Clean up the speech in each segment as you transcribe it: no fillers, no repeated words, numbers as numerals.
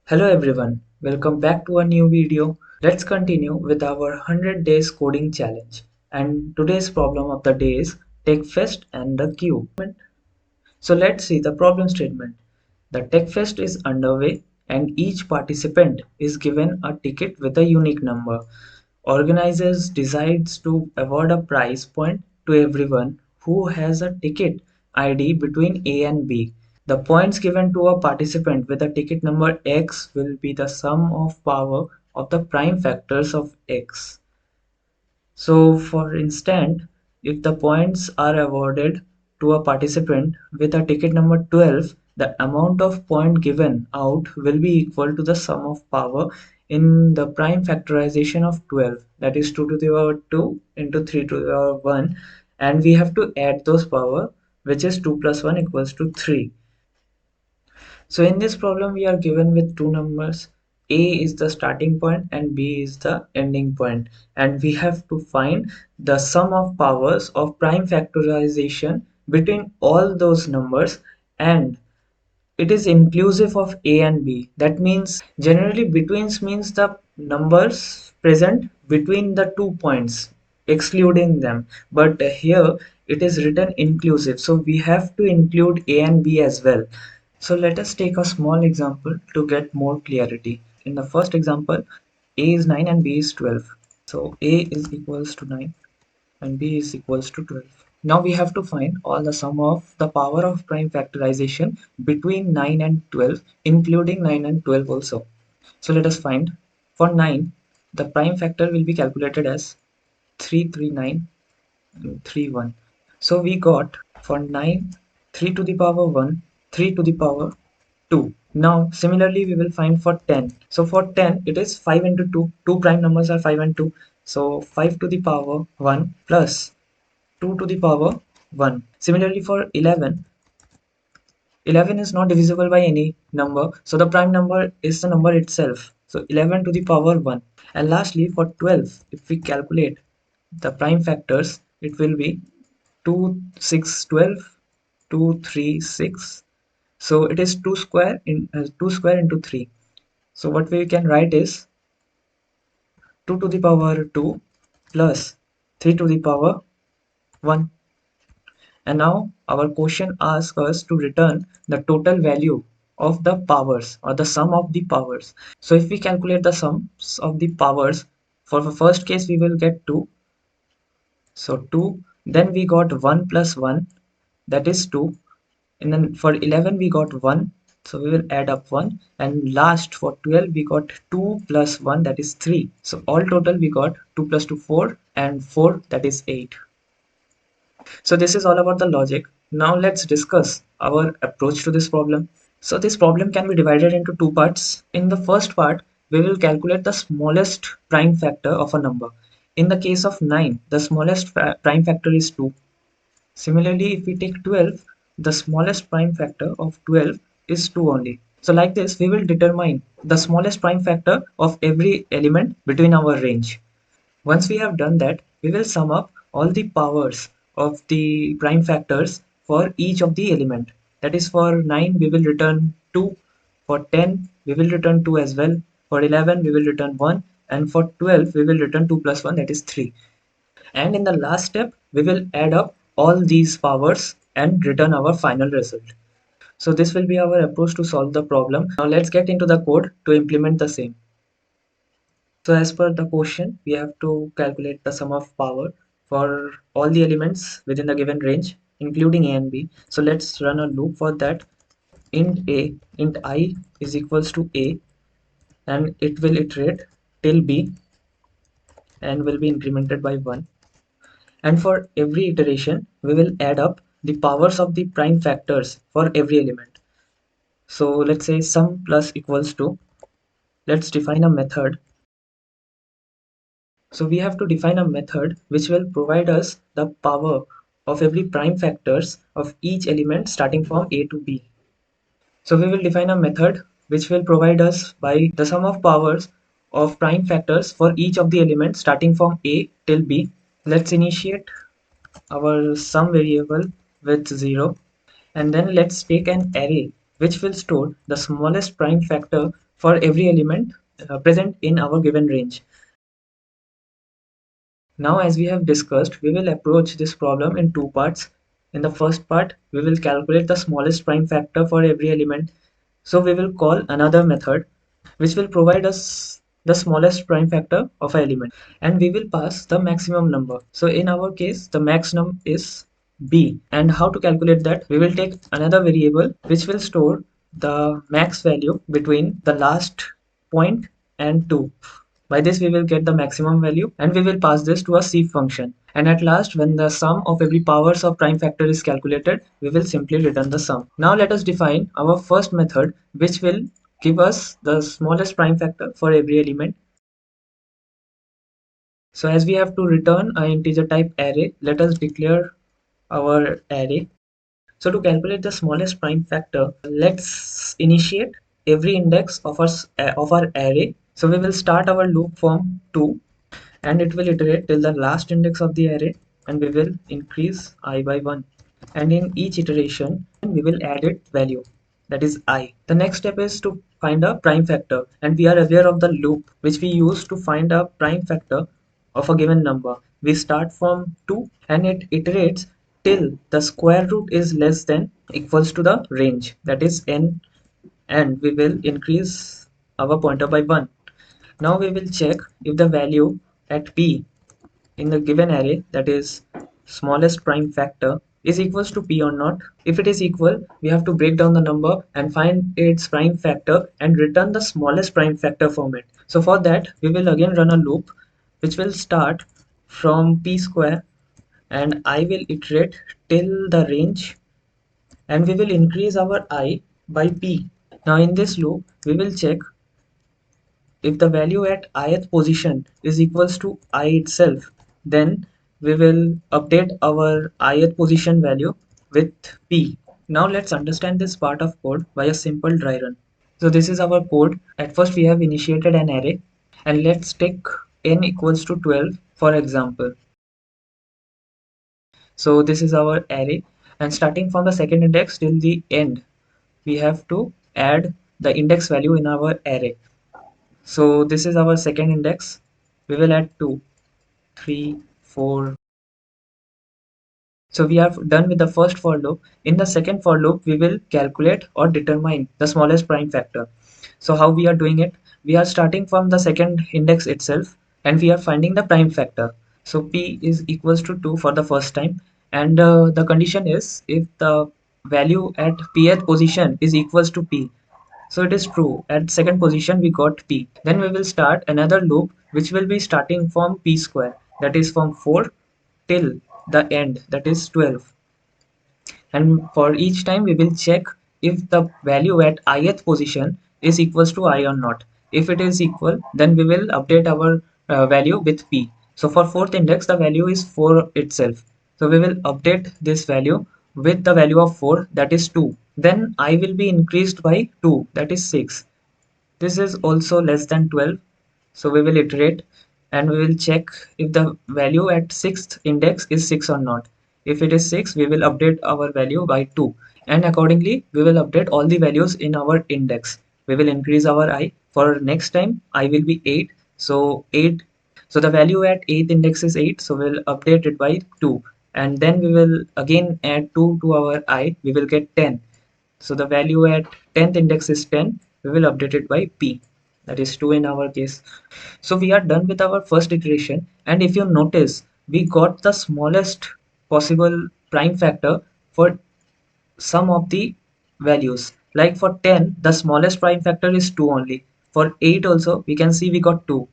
Hello everyone, welcome back to a new video. Let's continue with our 100 days coding challenge. And today's problem of the day is Techfest and the queue. So let's see the problem statement. The Techfest is underway and each participant is given a ticket with a unique number. Organizers decides to award a prize point to everyone who has a ticket ID between A and B. The points given to a participant with a ticket number X will be the sum of power of the prime factors of X. So for instance, if the points are awarded to a participant with a ticket number 12, the amount of point given out will be equal to the sum of power in the prime factorization of 12, that is 2 to the power 2 into 3 to the power 1, and we have to add those power, which is 2 plus 1 equals to 3. So in this problem we are given with two numbers. A is the starting point and B is the ending point, and we have to find the sum of powers of prime factorization between all those numbers, and it is inclusive of A and B. That means generally betweens means the numbers present between the 2 points excluding them, but here it is written inclusive, so we have to include A and B as well. So let us take a small example to get more clarity. In the first example, A is 9 and B is 12. So A is equals to 9 and B is equals to 12. Now we have to find all the sum of the power of prime factorization between 9 and 12, including 9 and 12 also. So let us find. For 9, the prime factor will be calculated as 339 and 31. So we got for 9, 3 to the power 1, 3 to the power 2. Now similarly we will find for 10. So for 10 it is 5 into 2. Two prime numbers are 5 and 2. So 5 to the power 1 plus 2 to the power 1. Similarly for 11, 11 is not divisible by any number, so the prime number is the number itself. So 11 to the power 1. And lastly for 12, if we calculate the prime factors, it will be 2, 6, 12, 2, 3, 6. So it is 2 square in 2 square into 3. So what we can write is 2 to the power 2 plus 3 to the power 1. And now our question asks us to return the total value of the powers or the sum of the powers. So if we calculate the sums of the powers, for the first case we will get 2. So 2, then we got 1 plus 1, that is 2. And then for 11 we got 1, so we will add up 1. And last for 12 we got 2 plus 1, that is 3. So all total we got 2 plus 2 4 and 4, that is 8. So this is all about the logic. Now let's discuss our approach to this problem. So this problem can be divided into two parts. In the first part, we will calculate the smallest prime factor of a number. In the case of 9, the smallest prime factor is 2. Similarly, if we take 12, the smallest prime factor of 12 is 2 only. So like this, we will determine the smallest prime factor of every element between our range. Once we have done that, we will sum up all the powers of the prime factors for each of the element. That is, for 9 we will return 2, for 10 we will return 2 as well, for 11 we will return 1, and for 12 we will return 2 plus 1, that is 3. And in the last step we will add up all these powers and return our final result. So this will be our approach to solve the problem. Now let's get into the code to implement the same. So as per the question, we have to calculate the sum of power for all the elements within the given range, including A and B. So let's run a loop for that. Int I is equals to A, and it will iterate till B and will be incremented by 1. And for every iteration, we will add up the powers of the prime factors for every element. So let's say sum plus equals to, let's define a method. So we have to define a method which will provide us the power of every prime factors of each element starting from A to B. So we will define a method which will provide us by the sum of powers of prime factors for each of the elements starting from A till B. Let's initiate our sum variable with 0, and then let's take an array which will store the smallest prime factor for every element present in our given range. Now, as we have discussed, we will approach this problem in two parts. In the first part, we will calculate the smallest prime factor for every element. So we will call another method which will provide us the smallest prime factor of an element, and we will pass the maximum number. So in our case, the max num is b. And how to calculate that? We will take another variable which will store the max value between the last point and 2. By this we will get the maximum value, and we will pass this to a sieve function. And at last, when the sum of every powers of prime factor is calculated, we will simply return the sum. Now let us define our first method, which will give us the smallest prime factor for every element. So as we have to return an integer type array, let us declare our array. So to calculate the smallest prime factor, let's initiate every index of our array. So we will start our loop from 2, and it will iterate till the last index of the array, and we will increase I by 1, and in each iteration we will add its value, that is I. The next step is to find a prime factor, and we are aware of the loop which we use to find a prime factor of a given number. We start from 2 and it iterates till the square root is less than equals to the range, that is n, and we will increase our pointer by 1. Now we will check if the value at p in the given array, that is smallest prime factor, is equals to p or not. If it is equal, we have to break down the number and find its prime factor and return the smallest prime factor from it. So for that, we will again run a loop which will start from p square, and I will iterate till the range, and we will increase our I by p. Now in this loop, we will check if the value at ith position is equals to I itself, then we will update our ith position value with p. Now let's understand this part of code by a simple dry run. So this is our code. At first we have initiated an array, and let's take n equals to 12 for example. So this is our array, and starting from the second index till the end, we have to add the index value in our array. So this is our second index. We will add 2, 3, 4. So we are done with the first for loop. In the second for loop, we will calculate or determine the smallest prime factor. So how we are doing it? We are starting from the second index itself, and we are finding the prime factor. So p is equals to 2 for the first time, and the condition is if the value at pth position is equals to p. So it is true. At second position we got p. Then we will start another loop which will be starting from p square, that is from 4 till the end, that is 12. And for each time we will check if the value at ith position is equals to I or not. If it is equal, then we will update our value with p. So for fourth index the value is 4 itself. So we will update this value with the value of 4, that is 2. Then I will be increased by 2, that is 6. This is also less than 12, so we will iterate and we will check if the value at sixth index is 6 or not. If it is 6, we will update our value by 2, and accordingly we will update all the values in our index. We will increase our I. For next time I will be 8, so 8. So the value at 8th index is 8, so we'll update it by 2, and then we will again add 2 to our I. We will get 10. So the value at 10th index is 10. We will update it by p, that is 2 in our case. So we are done with our first iteration, and if you notice, we got the smallest possible prime factor for some of the values. Like for 10, the smallest prime factor is 2 only. For 8 also, we can see we got 2.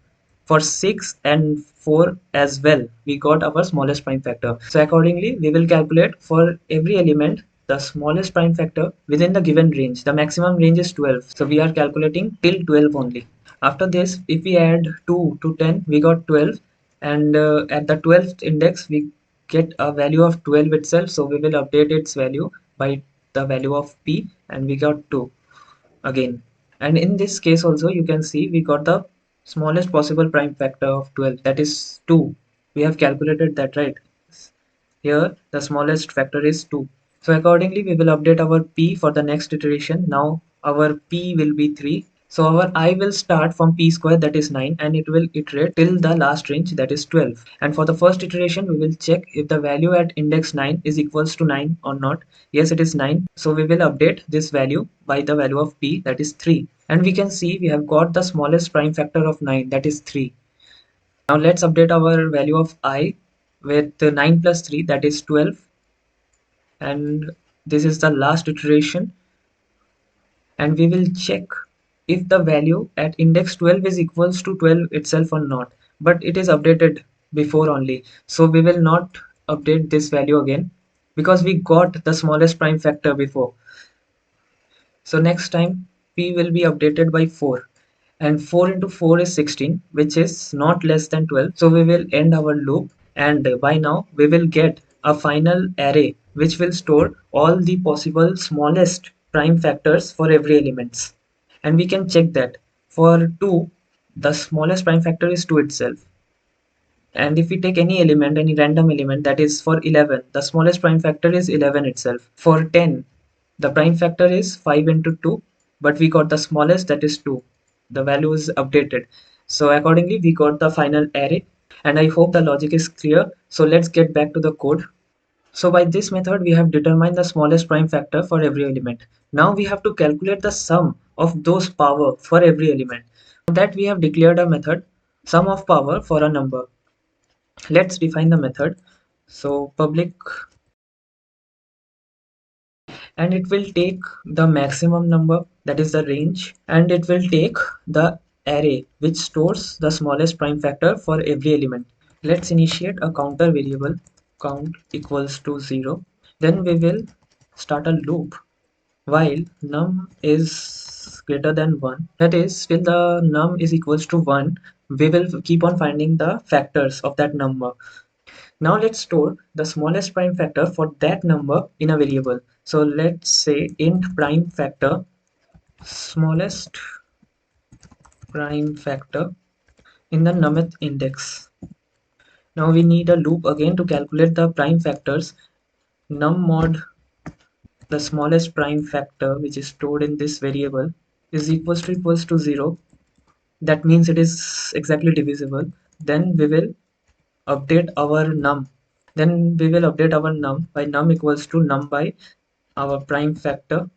For 6 and 4 as well, we got our smallest prime factor. So accordingly, we will calculate for every element the smallest prime factor within the given range. The maximum range is 12. So we are calculating till 12 only. After this, if we add 2 to 10, we got 12. And at the 12th index, we get a value of 12 itself. So we will update its value by the value of p, and we got 2 again. And in this case also you can see we got the smallest possible prime factor of 12, that is 2. We have calculated that, right? Here the smallest factor is 2. So accordingly we will update our p for the next iteration. Now our p will be 3. So our I will start from p square, that is 9, and it will iterate till the last range, that is 12. And for the first iteration we will check if the value at index 9 is equals to 9 or not. Yes, it is 9, so we will update this value by the value of p, that is 3, and we can see we have got the smallest prime factor of 9, that is 3. Now let's update our value of I with 9 plus 3, that is 12, and this is the last iteration, and we will check if the value at index 12 is equals to 12 itself or not, but it is updated before only, so we will not update this value again because we got the smallest prime factor before. So next time p will be updated by 4, and 4 into 4 is 16, which is not less than 12, so we will end our loop, and by now we will get a final array which will store all the possible smallest prime factors for every elements. And we can check that for 2 the smallest prime factor is 2 itself, and if we take any element, any random element, that is for 11 the smallest prime factor is 11 itself. For 10 the prime factor is 5 into 2, but we got the smallest, that is 2. The value is updated, so accordingly we got the final array. And I hope the logic is clear, so let's get back to the code. So by this method we have determined the smallest prime factor for every element. Now we have to calculate the sum of those power for every element. For that we have declared a method sum of power for a number. Let's define the method. So public, and it will take the maximum number, that is the range, and it will take the array which stores the smallest prime factor for every element. Let's initiate a counter variable count equals to 0. Then we will start a loop while num is greater than 1, that is till the num is equals to 1 we will keep on finding the factors of that number. Now let's store the smallest prime factor for that number in a variable. So let's say int prime factor, smallest prime factor in the numth index. Now we need a loop again to calculate the prime factors. Num mod the smallest prime factor which is stored in this variable is equals to 0. That means it is exactly divisible. Then we will update our num. Then we will update our num by num equals to num by our prime factor,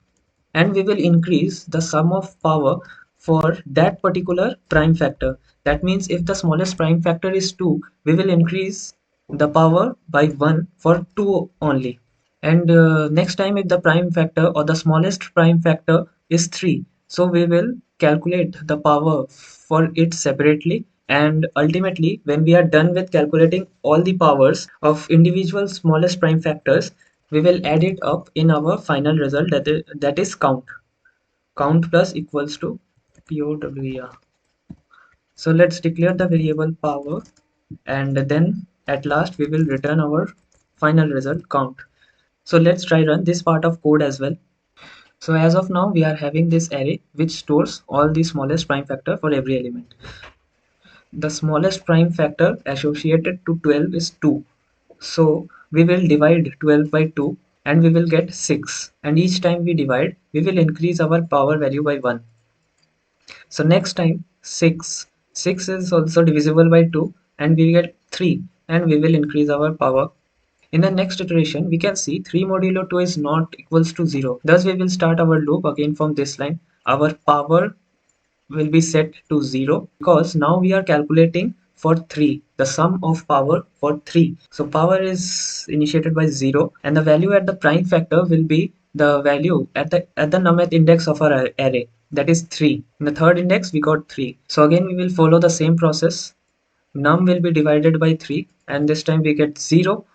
and we will increase the sum of power for that particular prime factor. That means if the smallest prime factor is 2, we will increase the power by 1 for 2 only. And next time if the prime factor or the smallest prime factor is 3, so we will calculate the power for it separately, and ultimately when we are done with calculating all the powers of individual smallest prime factors, we will add it up in our final result, that is count plus equals to POWER. So let's declare the variable power, and then at last we will return our final result count. So let's try run this part of code as well. So as of now we are having this array which stores all the smallest prime factor for every element. The smallest prime factor associated to 12 is 2. So we will divide 12 by 2 and we will get 6, and each time we divide we will increase our power value by 1. So next time 6 is also divisible by 2 and we get 3, and we will increase our power. In the next iteration we can see 3 modulo 2 is not equals to 0. Thus we will start our loop again from this line. Our power will be set to 0 because now we are calculating for 3, the sum of power for 3. So power is initiated by 0, and the value at the prime factor will be the value at the numth index of our array, that is 3. In the third index we got 3. So again we will follow the same process. Num will be divided by 3, and this time we get 0,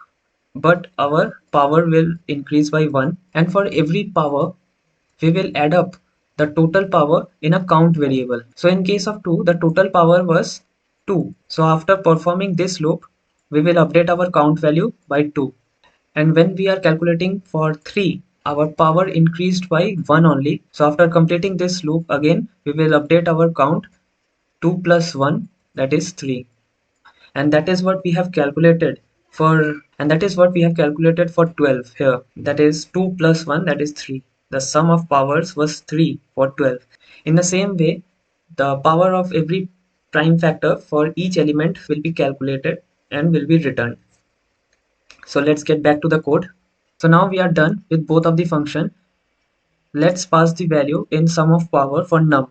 but our power will increase by 1, and for every power we will add up the total power in a count variable. So in case of 2, the total power was 2. So after performing this loop, we will update our count value by 2. And when we are calculating for 3, our power increased by 1 only. So after completing this loop again, we will update our count 2 plus 1, that is 3. And that is what we have calculated for, and that is what we have calculated for 12 here, that is 2 plus 1, that is 3. The sum of powers was 3 for 12. In the same way the power of every prime factor for each element will be calculated and will be returned. So let's get back to the code. So now we are done with both of the function. Let's pass the value in sum of power for num.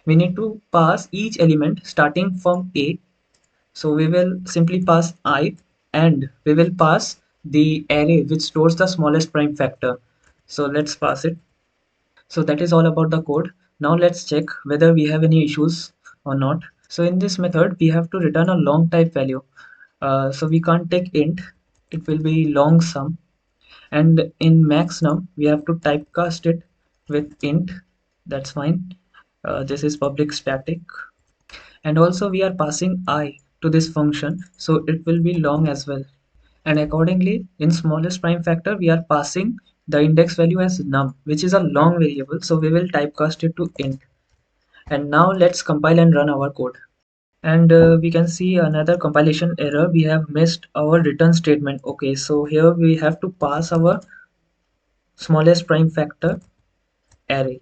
We need to pass each element starting from A. So we will simply pass I, and we will pass the array which stores the smallest prime factor. So let's pass it. So that is all about the code. Now let's check whether we have any issues or not. So in this method, we have to return a long type value. So we can't take int, it will be long sum. And in max num, we have to typecast it with int. That's fine. This is public static. And also we are passing I to this function, so it will be long as well. And accordingly, in smallest prime factor, we are passing the index value as num, which is a long variable, so we will typecast it to int. And now let's compile and run our code. And we can see another compilation error. We have missed our return statement. Okay, so here we have to pass our smallest prime factor array.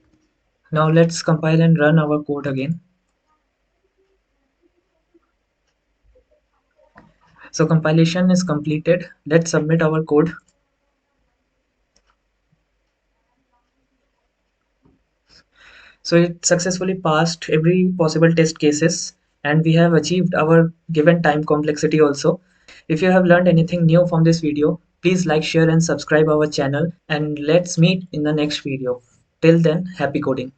Now let's compile and run our code again. So compilation is completed. Let's submit our code. So it successfully passed every possible test cases, and we have achieved our given time complexity also. If you have learned anything new from this video, please like, share and subscribe our channel, and let's meet in the next video. Till then, happy coding.